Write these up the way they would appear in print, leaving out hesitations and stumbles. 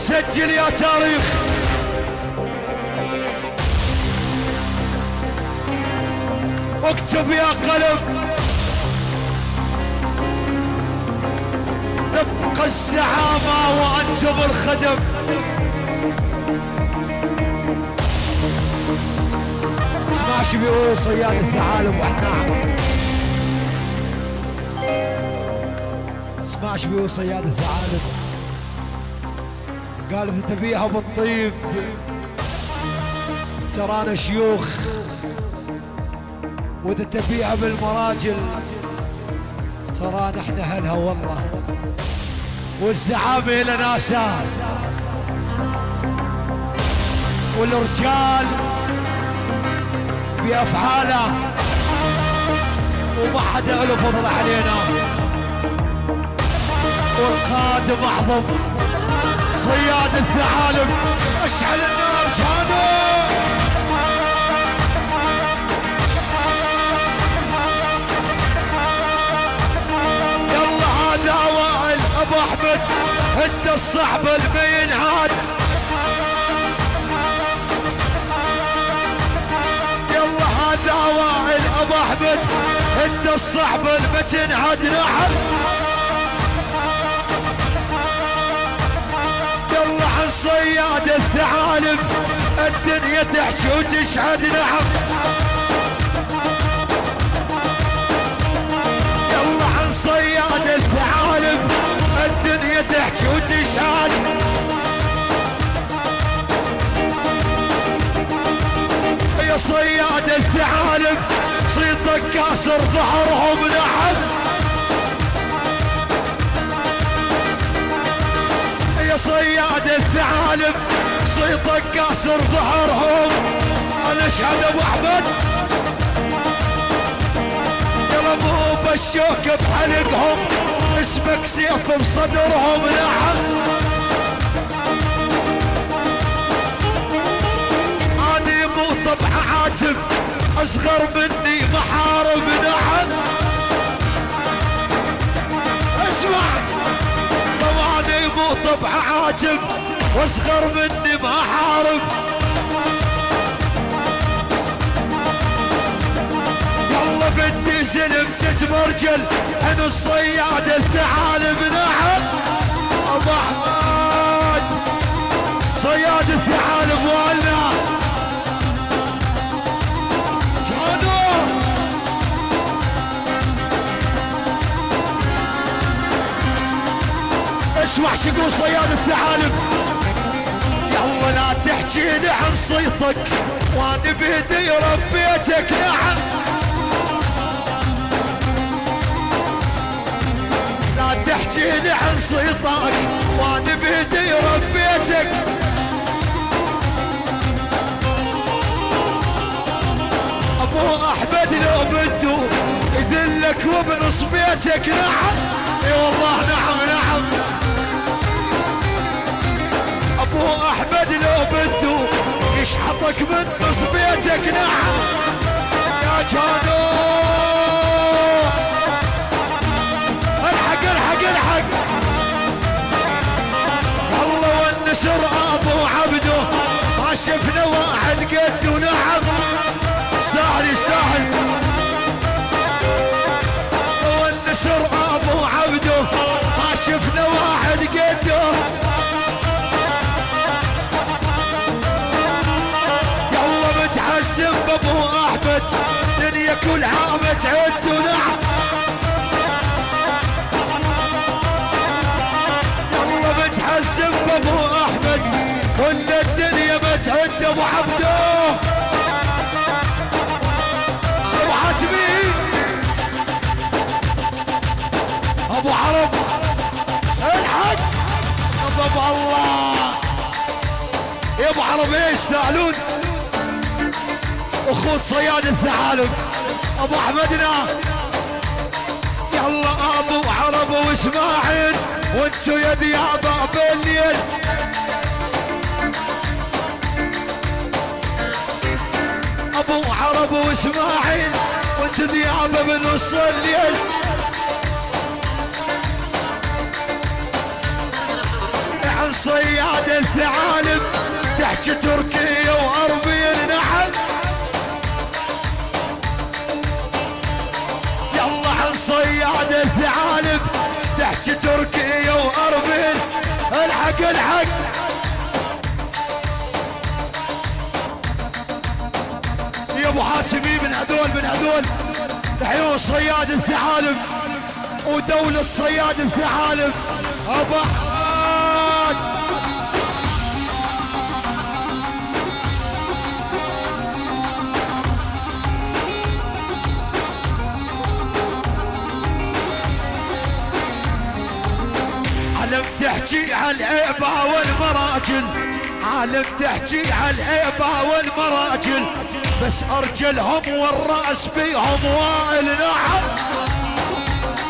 سجل يا تاريخ. اكتب يا قلم. نبقى الزعامة وانتم الخدم. اسمع شو بيقول صياد الثعالب والنعم. اسمع شو بيقول صياد الثعالب. قال اذا تبيها بالطيب ترانا شيوخ، واذا تبيها بالمراجل ترانا احنا هلها والله. والزعامة لنا اساس، والرجال بافعاله وما حدا له فضل علينا. والقادم اعظم صياد الثعالب. اشعل النار جانو. يلا هذا وائل ابو احمد هد الصحب المين هاد. يلا هذا وائل ابو احمد هد الصحب المتن هاد. نحن يلا عن صياد الثعالب الدنيا تحشي وتشهد. نعم يلا عن صياد الثعالب الدنيا تحشي وتشهد. يا صياد الثعالب صيدك كاسر ظهرهم. نعم يا صياد الثعالب صيدك كاسر ظهرهم. انا اشهد ابو احمد. يضربوا بالشوك بحلقهم اسمك سيف بصدرهم. نعم اني مو طبع عاتب اصغر مني محارب. نعم اسمع طواني مو طبع عاجب واصغر مني ما حارب. يلا بدي زلم تتمرجل عن الصياد الثعالب. نعم ابو احمد صياد الثعالب والله اسمع شو يقول صياد الثعالب. يلا لا تحكي لي عن صيتك وانا بيدي ربيتك. نعم لا تحكي لي عن صيتك وانا بيدي ربيتك. ابو احمد لو بدو يذلك وبنص بيتك. نعم اي والله. نعم نعم ابو احمد لو بدو يشحطك من نص بيتك. نعم يا جانو الحق الحق الحق. والله والنسر ابو عبده ما شفنا واحد قده. نعم سهل سهل والنسر ابو عبده ما شفنا واحد قده. متحسن بابو احمد دنيا كلها بتعد. نعم يلا متحسن بابو احمد كل الدنيا بتعد. ابو عبده ابو حاتمي ابو عرب الحق ابو الله يا ابو عرب. ايش سالون اخوة صياد الثعالب ابو احمدنا. يلا ابو عرب واسماعيل وانتو يا ديابة بالليل. ابو عرب واسماعيل وانتو ديابة بنص الليل. عن عن صياد الثعالب تحكي تركيا وأربيل نعم. يلا عن صياد الثعالب تحكي تركيا وأربيل. الحق الحق يا ابو حاتمي من هذول الحين صياد الثعالب ودولة صياد الثعالب أبعاد. عالم تحكي على العيبة والمراجل، عالم تحكي على العيبة والمراجل، بس أرجلهم والرأس بيهم وائل نعم.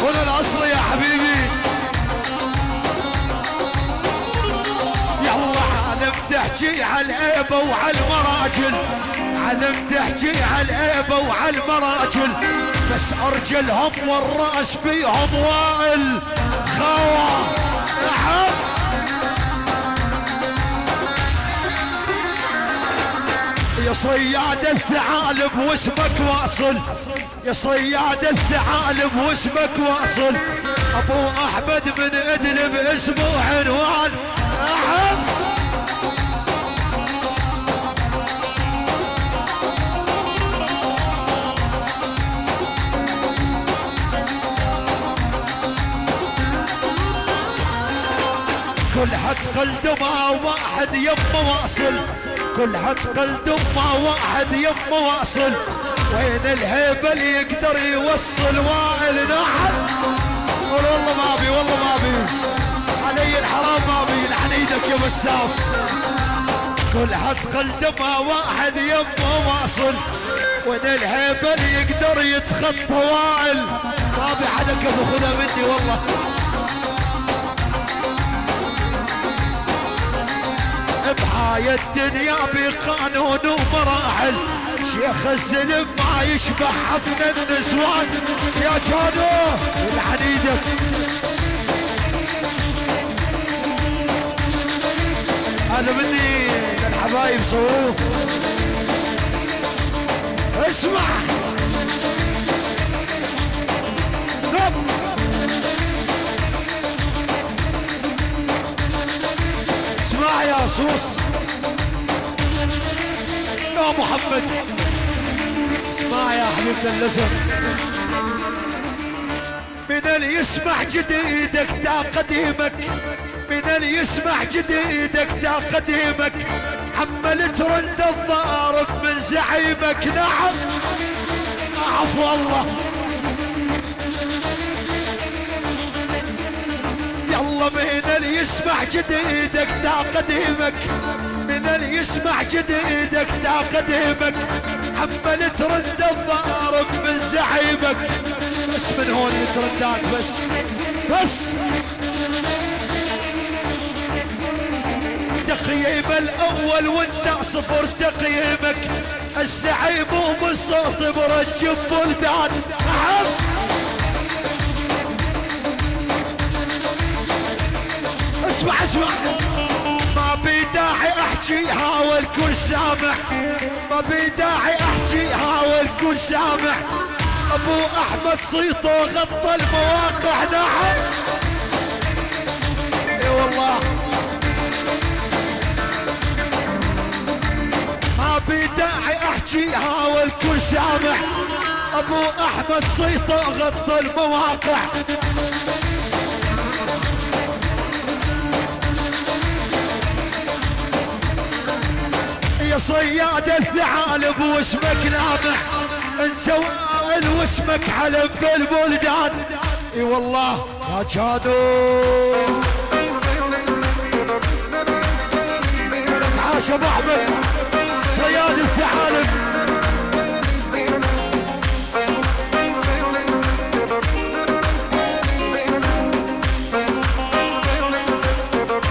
هنا الأصل يا حبيبي. يلا عالم تحكي على العيبة وعلى المراجل، عالم تحكي على العيبة وعلى المراجل، بس أرجلهم والرأس بيهم وائل خوا نعم. يا صياد الثعالب واسمك واصل، يا صياد الثعالب واسمك واصل، ابو احمد من ادلب اسمه عنوان احب. كلها تقلد مع واحد يمه واصل، كلها تقلد مع واحد يمه واصل، وين الهيبه اللي يقدر يوصل وائل نعم. والله ما ابي والله ما ابي علي الحرام ما ابي يلعن ايدك يا بسام. كلها تقلد مع واحد يمه واصل، وين الهيبه اللي يقدر يتخطى وائل. ما ابي حدك ابو خذها مني والله. بهاي الدنيا بقانون ومراحل، شيخ الزلم ما يشبه حفن النسوان. يا جانو يلعن ايدك. هذا مني للحبايب صوف. اسمع اسمع يا صوص يا محمد، اسمع يا حبيبنا اللزم. من اللي يسمع جديدك تا قديمك، من اللي يسمع جديدك تا قديمك، عمال ترند الضارب من زعيمك نعم. عفو الله. يلا من اللي يسمع جديدك تا قديمك، من اللي يسمع جديدك تا قديمك، عمال ترند الضارب من زعيمك. بس من هون يتردات بس تقييم الاول وانت صفر تقييمك، الزعيم وبالصوت برجب بلدان. اسمع ما بيداعي احكي هاول كل سامع، ما بيداعي احكي هاول كل سامع، ابو احمد صيته غطى المواقع نعم. اي والله ما بيداعي احكي هاول كل سامع، ابو احمد صيته غطى المواقع. يا صياد الثعالب واسمك لامع، انت وائل واسمك حلب بالبلدان. اي والله يا جانو. عاش ابو احمد صياد الثعالب.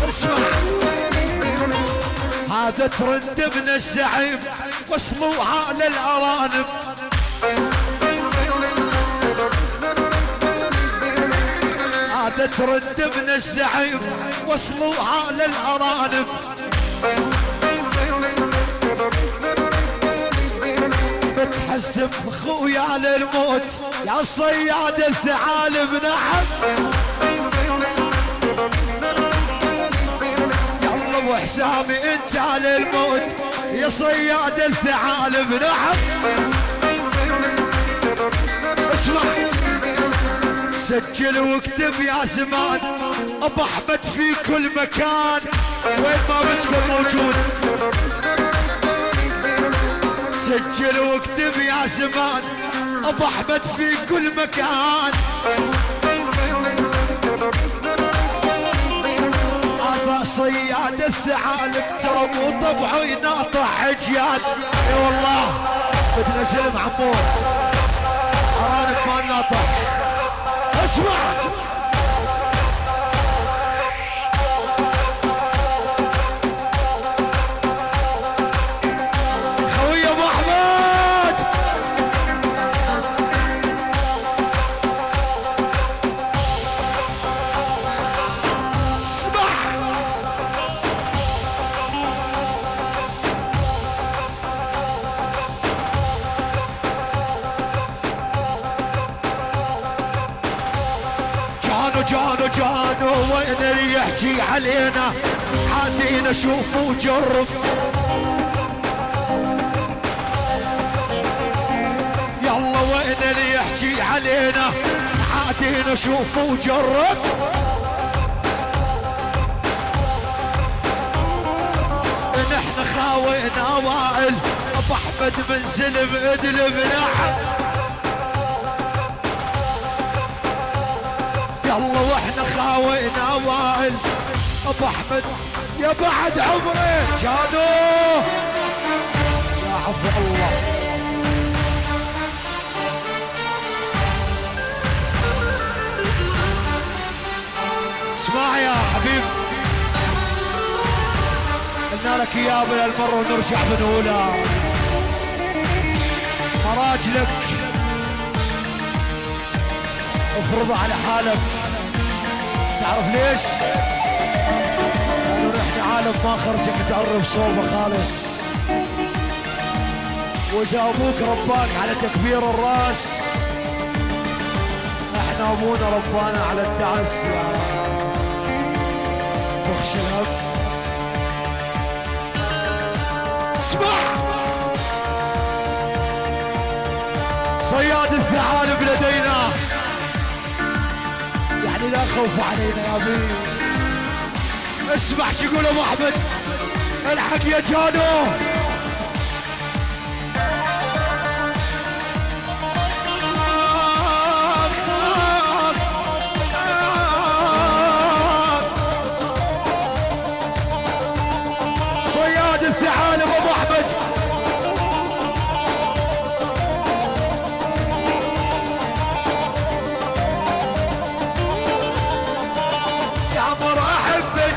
اسمع هذا ترند من الزعيم وصلوها للارانب، حتى ترد من الزعيم وصلوها للأرانب. بتحزم خويا للموت يا صياد الثعالب. نعم يلا ابو حسامي انت على الموت يا صياد الثعالب. نعم اسمع سجل واكتب يا زمان ابو احمد في كل مكان وين ما بتكون موجود. سجل واكتب يا زمان ابو احمد في كل مكان. هذا صياد الثعالب ترى مو طبعه يناطح حجيات. اي والله بدنا سلم عمور ارانب ما ناطح. اسمع خوي ابو احمد اسمع جانو وين اللي يحكي علينا عادينا شوف وجرب. يلا وين اللي يحكي علينا عادينا شوف وجرب. نحن خاوينا وائل ابو احمد من زلم ادلب. نعم يلا واحنا خاوينا وائل ابو احمد يا بعد عمري جانو يا عفو الله. اسمع يا حبيب قلنا لك اياه من المره ونرجع بنقولها مراجلك افرضها على حالك. تعرف ليش؟ لانه نحن عالم ما خرجك تقرب صوبه خالص. واذا ابوك رباك على تكبير الراس احنا ابونا ربانا على الدعس يا بخش الهم. اسمع صياد الثعالب لدينا يعني لا خوف علينا يا بي. اسمع شو يقول ابو احمد الحق يا جانو. صياد الثعالب ابو احمد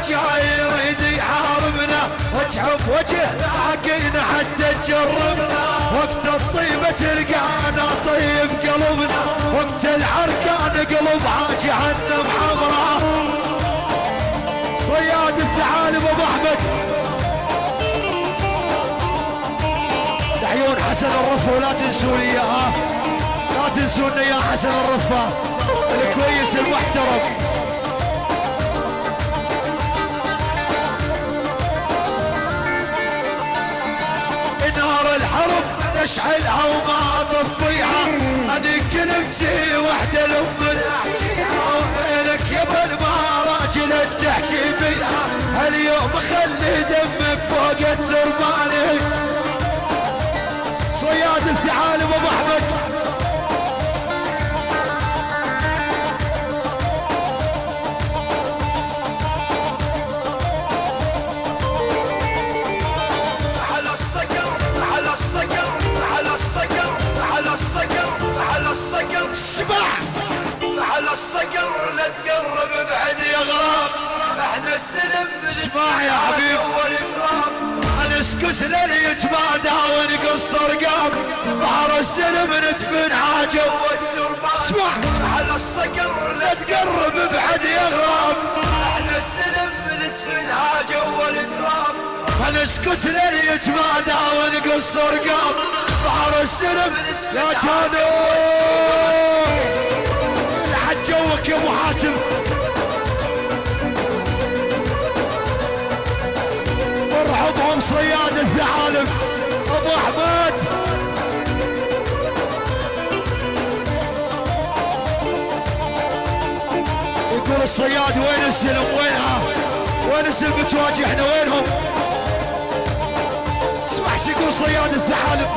جاي يريد يحاربنا وجه بوجه عقينا حتى تجربنا. وقت الطيبة تلقانا طيب قلبنا وقت العركان قلبها جهنم حمراء. صياد الثعالب ابو احمد عيون حسن الرفة ولا تنسوني اياها لا تنسونا يا حسن الرفة الكويس المحترم. نار الحرب نشعلها وما اطفيها انا كلمتي وحده لام احكيها وينك يا ابن ما راجل تحكي بيها اليوم خلي دمك فوق الترباني. صياد الثعالب ابو احمد اسمع على الصقر لا تقرب بعد يا غرام احنا السلم. اسمع يا حبيب انا اسكت نسكت لين يتمادى ونقص رقاب بحر السلم ندفن حاجة والتربان اسمع على الصقر لا تقرب بعد يغرب احنا السلم ندفن حاجة والتراب نسكت لين يتمادى ونقص رقاب بحر السلم يا جانو لحد جوك يا ابو حاتم مرحبهم صياد الثعالب ابو احمد يقول الصياد وين السلم وينها وين السلم بتواجهنا وينهم اسمع شو يقول صياد الثعالب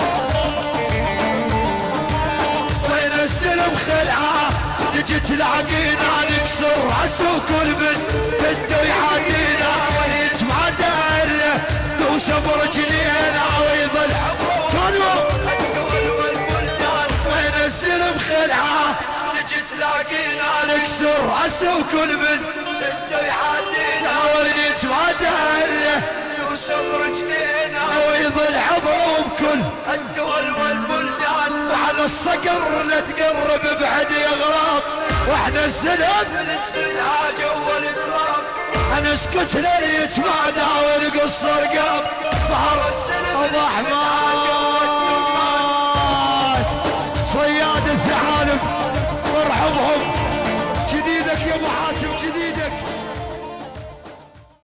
وين السلم خلعه تجي تلاقينا نكسر راسه وكل بده يعادينا ونسمع داله توسف رجلينا ويظل كانوا وين السلم خلعه تجي تلاقينا نكسر راسه وكل بده يعادينا ونسمع داله توسف رجلينا ويظل عبره بكل الدول والبلدان وعلى الصقر لا تقرب بعد يغرب واحنا السلم ندفن حاجة والتراب نسكت لين يتمادى ونقص رقاب بحر السلم ابو احمد صياد الثعالب مرحبهم جديدك يا ابو حاتم جديدك